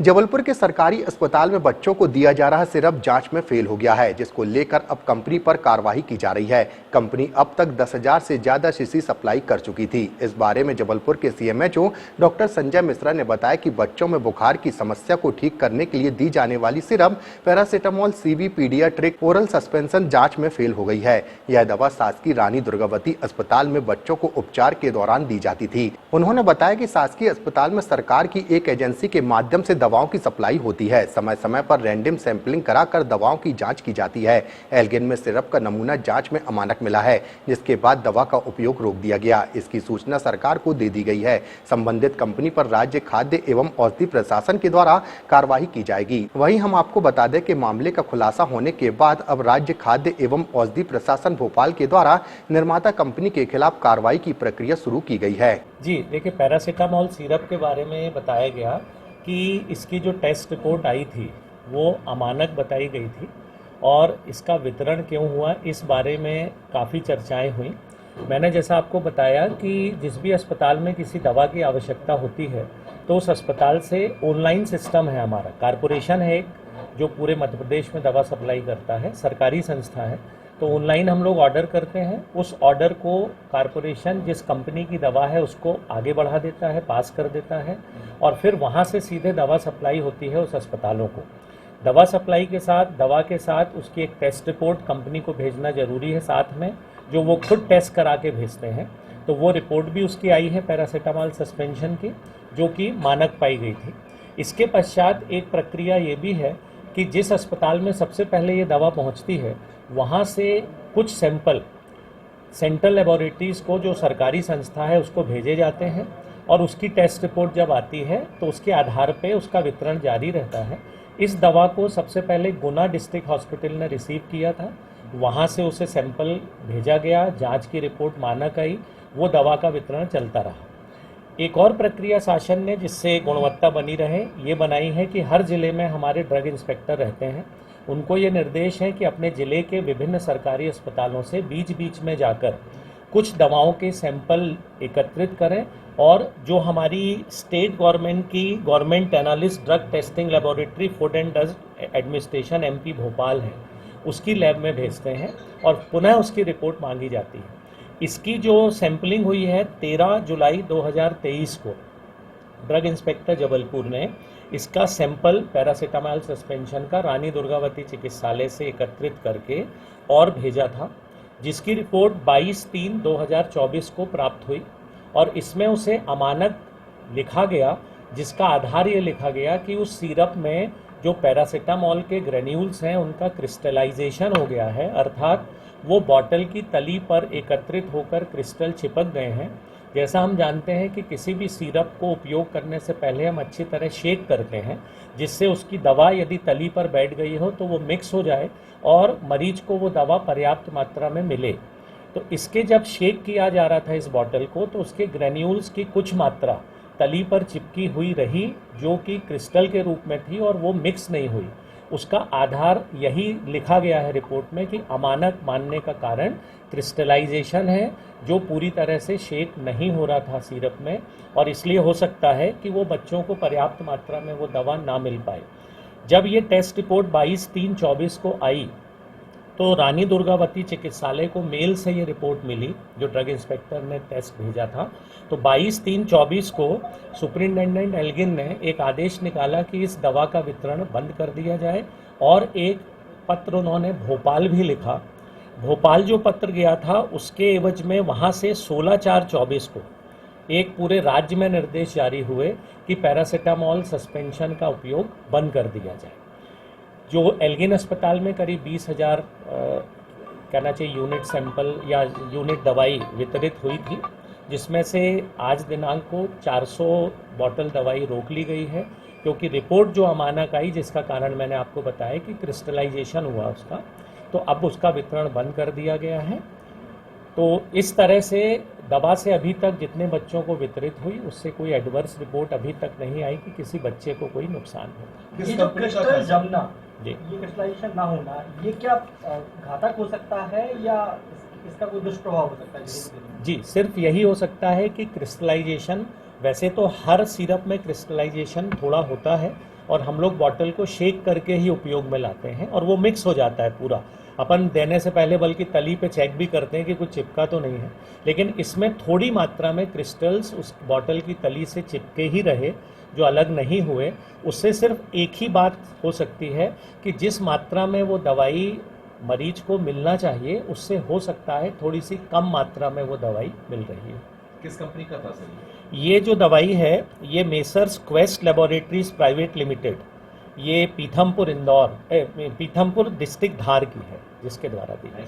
जबलपुर के सरकारी अस्पताल में बच्चों को दिया जा रहा सिरप जांच में फेल हो गया है, जिसको लेकर अब कंपनी पर कार्रवाई की जा रही है। कंपनी अब तक 10,000 से ज्यादा शीशी सप्लाई कर चुकी थी। इस बारे में जबलपुर के सीएमएचओ डॉक्टर संजय मिश्रा ने बताया कि बच्चों में बुखार की समस्या को ठीक करने के लिए दी जाने वाली syrup paracetamol CV paediatric oral suspension जांच में फेल हो गई है। यह दवा शासकीय रानी दुर्गावती अस्पताल में बच्चों को उपचार के दौरान दी जाती थी। उन्होंने बताया कि शासकीय अस्पताल में सरकार की एक एजेंसी के माध्यम से दवाओं की सप्लाई होती है। समय समय पर रैंडम सैंपलिंग कराकर दवाओं की जांच की जाती है। एल्गिन में सिरप का नमूना जांच में अमानक मिला है, जिसके बाद दवा का उपयोग रोक दिया गया। इसकी सूचना सरकार को दे दी गई है। संबंधित कंपनी पर राज्य खाद्य एवं औषधि प्रशासन के द्वारा कार्रवाई की जाएगी। वहीं हम आपको बता दें कि मामले का खुलासा होने के बाद अब राज्य खाद्य एवं औषधि प्रशासन भोपाल के द्वारा निर्माता कंपनी के खिलाफ कार्रवाई की प्रक्रिया शुरू की गई है। जी देखिए, पैरासिटामोल सिरप के बारे में बताया गया कि इसकी जो टेस्ट रिपोर्ट आई थी वो अमानक बताई गई थी और इसका वितरण क्यों हुआ इस बारे में काफ़ी चर्चाएं हुई। मैंने जैसा आपको बताया कि जिस भी अस्पताल में किसी दवा की आवश्यकता होती है तो उस अस्पताल से ऑनलाइन सिस्टम है, हमारा कॉरपोरेशन है एक जो पूरे मध्य प्रदेश में दवा सप्लाई करता है, सरकारी संस्था है। तो ऑनलाइन हम लोग ऑर्डर करते हैं, उस ऑर्डर को कॉरपोरेशन जिस कंपनी की दवा है उसको आगे बढ़ा देता है, पास कर देता है और फिर वहाँ से सीधे दवा सप्लाई होती है उस अस्पतालों को। दवा सप्लाई के साथ, दवा के साथ उसकी एक टेस्ट रिपोर्ट कंपनी को भेजना ज़रूरी है साथ में, जो वो खुद टेस्ट करा के भेजते हैं। तो वो रिपोर्ट भी उसकी आई है पैरासिटामोल सस्पेंशन की, जो कि मानक पाई गई थी। इसके पश्चात एक प्रक्रिया ये भी है कि जिस अस्पताल में सबसे पहले ये दवा पहुंचती है वहाँ से कुछ सैंपल सेंट्रल लेबोरेटरीज़ को, जो सरकारी संस्था है, उसको भेजे जाते हैं और उसकी टेस्ट रिपोर्ट जब आती है तो उसके आधार पे उसका वितरण जारी रहता है। इस दवा को सबसे पहले गुना डिस्ट्रिक्ट हॉस्पिटल ने रिसीव किया था, वहाँ से उसे सैंपल भेजा गया, जांच की रिपोर्ट मानक आई, वो दवा का वितरण चलता रहा। एक और प्रक्रिया शासन ने, जिससे गुणवत्ता बनी रहे, ये बनाई है कि हर ज़िले में हमारे ड्रग इंस्पेक्टर रहते हैं। उनको ये निर्देश है कि अपने ज़िले के विभिन्न सरकारी अस्पतालों से बीच बीच में जाकर कुछ दवाओं के सैंपल एकत्रित करें और जो हमारी स्टेट गवर्नमेंट की government analyst drug testing laboratory food and drug administration MP Bhopal है, उसकी लैब में भेजते हैं और पुनः उसकी रिपोर्ट मांगी जाती है। इसकी जो सैंपलिंग हुई है 13 जुलाई 2023 को ड्रग इंस्पेक्टर जबलपुर ने इसका सैंपल पैरासिटामोल सस्पेंशन का रानी दुर्गावती चिकित्सालय से एकत्रित करके और भेजा था, जिसकी रिपोर्ट 22/3/2024 को प्राप्त हुई और इसमें उसे अमानक लिखा गया, जिसका आधार ये लिखा गया कि उस सिरप में जो पैरासिटामोल के ग्रेन्यूल्स हैं उनका क्रिस्टलाइजेशन हो गया है, अर्थात वो बॉटल की तली पर एकत्रित होकर क्रिस्टल चिपक गए हैं। जैसा हम जानते हैं कि किसी भी सिरप को उपयोग करने से पहले हम अच्छी तरह शेक करते हैं, जिससे उसकी दवा यदि तली पर बैठ गई हो तो वो मिक्स हो जाए और मरीज को वो दवा पर्याप्त मात्रा में मिले। तो इसके जब शेक किया जा रहा था इस बॉटल को, तो उसके ग्रेन्यूल्स की कुछ मात्रा तली पर चिपकी हुई रही, जो कि क्रिस्टल के रूप में थी और वो मिक्स नहीं हुई। उसका आधार यही लिखा गया है रिपोर्ट में कि अमानक मानने का कारण क्रिस्टलाइजेशन है, जो पूरी तरह से शेक नहीं हो रहा था सिरप में, और इसलिए हो सकता है कि वो बच्चों को पर्याप्त मात्रा में वो दवा ना मिल पाए। जब ये टेस्ट रिपोर्ट 22/3/24 को आई तो रानी दुर्गावती चिकित्सालय को मेल से ये रिपोर्ट मिली, जो ड्रग इंस्पेक्टर ने टेस्ट भेजा था। तो 22/3/24 को सुपरिटेंडेंट एल्गिन ने एक आदेश निकाला कि इस दवा का वितरण बंद कर दिया जाए और एक पत्र उन्होंने भोपाल भी लिखा। भोपाल जो पत्र गया था उसके एवज में वहाँ से 16/4/24 को एक पूरे राज्य में निर्देश जारी हुए कि पैरासिटामोल सस्पेंशन का उपयोग बंद कर दिया जाए। जो एल्गिन अस्पताल में करीब 20,000 कहना चाहिए यूनिट सैंपल या यूनिट दवाई वितरित हुई थी, जिसमें से आज दिनांक को 400 बॉटल दवाई रोक ली गई है, क्योंकि रिपोर्ट जो अमानक आई, जिसका कारण मैंने आपको बताया कि क्रिस्टलाइजेशन हुआ उसका, तो अब उसका वितरण बंद कर दिया गया है। तो इस तरह से दवा से अभी तक जितने बच्चों को वितरित हुई उससे कोई एडवर्स रिपोर्ट अभी तक नहीं आई कि किसी बच्चे को कोई नुकसान हो। ये जो क्रिस्टल जमना, जी, ये क्रिस्टलाइजेशन ना होना, ये क्या घातक हो सकता है या इसका कोई दुष्प्रभाव हो सकता है? जी, सिर्फ यही हो सकता है कि क्रिस्टलाइजेशन, वैसे तो हर सिरप में क्रिस्टलाइजेशन थोड़ा होता है, और हम लोग बॉटल को शेक करके ही उपयोग में लाते हैं और वो मिक्स हो जाता है पूरा। अपन देने से पहले बल्कि तली पे चेक भी करते हैं कि कुछ चिपका तो नहीं है, लेकिन इसमें थोड़ी मात्रा में क्रिस्टल्स उस बॉटल की तली से चिपके ही रहे, जो अलग नहीं हुए। उससे सिर्फ एक ही बात हो सकती है कि जिस मात्रा में वो दवाई मरीज को मिलना चाहिए उससे हो सकता है थोड़ी सी कम मात्रा में वो दवाई मिल रही है। किस कंपनी का था सर? ये जो दवाई है ये messrs quest laboratories private limited, ये पीथमपुर डिस्ट्रिक्ट धार की है, जिसके द्वारा दी है।